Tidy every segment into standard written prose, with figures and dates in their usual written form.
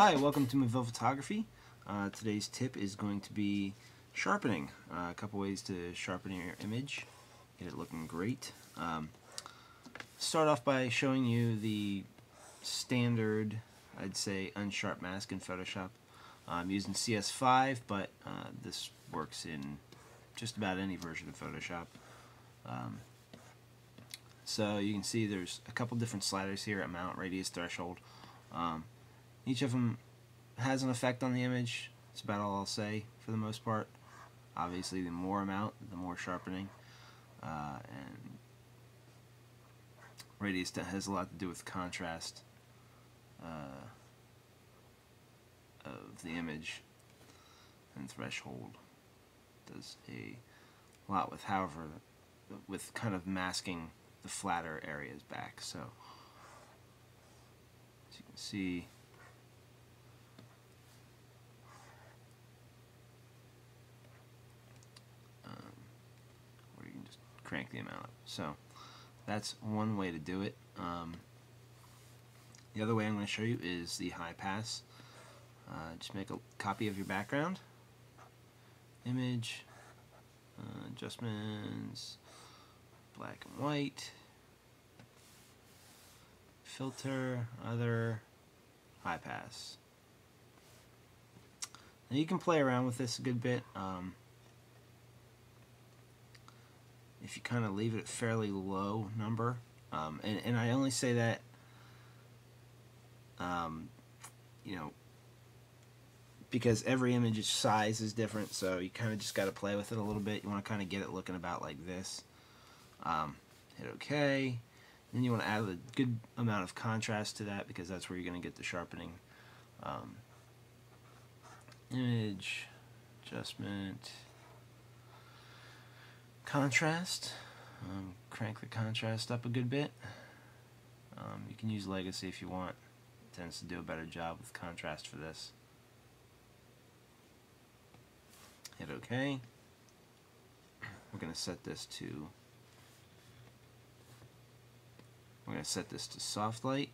Hi, welcome to Maville Photography. Today's tip is going to be sharpening. A couple ways to sharpen your image, get it looking great. Start off by showing you the standard, I'd say, unsharp mask in Photoshop. I'm using CS5, but this works in just about any version of Photoshop. So you can see there's a couple different sliders here: amount, radius, threshold. Each of them has an effect on the image. That's about all I'll say for the most part. Obviously, the more amount, the more sharpening. And radius has a lot to do with contrast of the image, and threshold does a lot with, however, with kind of masking the flatter areas back. So as you can see, or you can just crank the amount up. So that's one way to do it. The other way I'm going to show you is the high pass. Just make a copy of your background, image, adjustments, black and white, filter, other, high pass. Now you can play around with this a good bit. If you kind of leave it at fairly low number, and I only say that you know, because every image's size is different, so you kind of just got to play with it a little bit. You want to kind of get it looking about like this. Hit OK. Then you want to add a good amount of contrast to that, because that's where you're going to get the sharpening. Image, adjustment, contrast. Crank the contrast up a good bit. You can use Legacy if you want. It tends to do a better job with contrast for this. Hit OK. We're going to set this to soft light.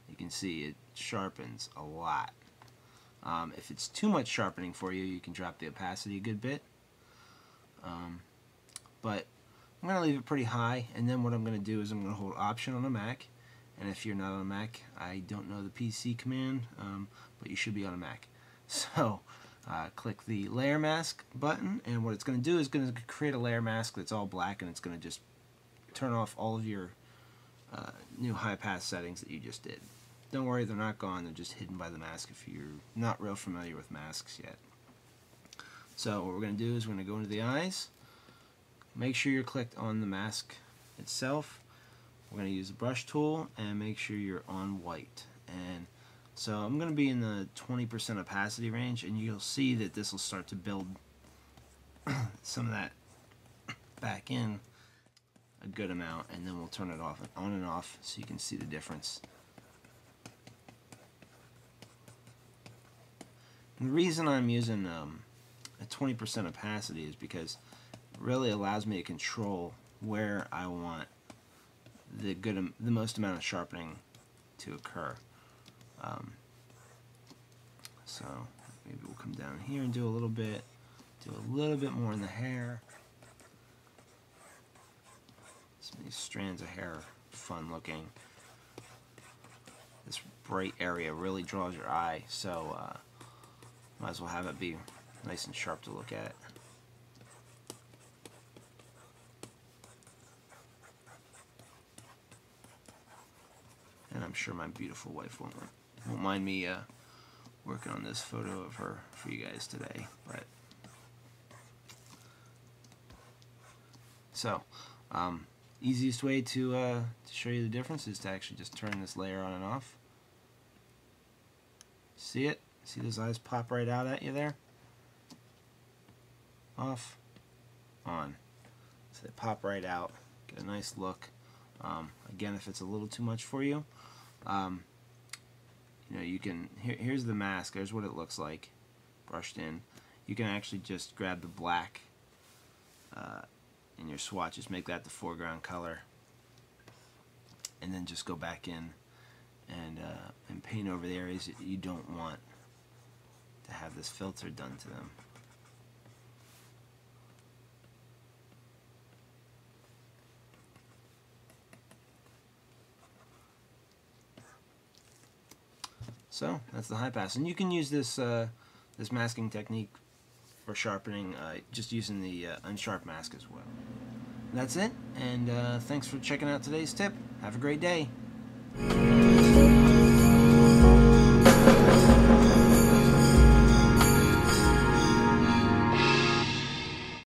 You can see it sharpens a lot. If it's too much sharpening for you, you can drop the opacity a good bit. But I'm going to leave it pretty high, and then what I'm going to do is I'm going to hold Option on a Mac. And if you're not on a Mac, I don't know the PC command, but you should be on a Mac. So click the Layer Mask button, and what it's going to do is going to create a layer mask that's all black, and it's going to just turn off all of your new high pass settings that you just did. Don't worry, they're not gone, they're just hidden by the mask if you're not real familiar with masks yet. So what we're going to do is we're going to go into the eyes. Make sure you're clicked on the mask itself. We're going to use the brush tool and make sure you're on white. And so I'm going to be in the 20% opacity range, and you'll see that this will start to build some of that back in a good amount, and then we'll turn it off, on and off, so you can see the difference. And the reason I'm using a 20% opacity is because it really allows me to control where I want the most amount of sharpening to occur. So maybe we'll come down here and do a little bit more in the hair. Some of these strands of hair are fun looking. This bright area really draws your eye, so might as well have it be nice and sharp to look at. And I'm sure my beautiful wife won't mind me working on this photo of her for you guys today. But so easiest way to show you the difference is to actually just turn this layer on and off. See it? See those eyes pop right out at you there? Off, on. So they pop right out. Get a nice look. Again, if it's a little too much for you, you know, you can. Here's the mask. There's what it looks like, brushed in. You can actually just grab the black in your swatches, make that the foreground color, and then just go back in and paint over the areas that you don't want to have this filter done to them. So that's the high pass, and you can use this this masking technique for sharpening, just using the unsharp mask as well. And that's it, and thanks for checking out today's tip. Have a great day.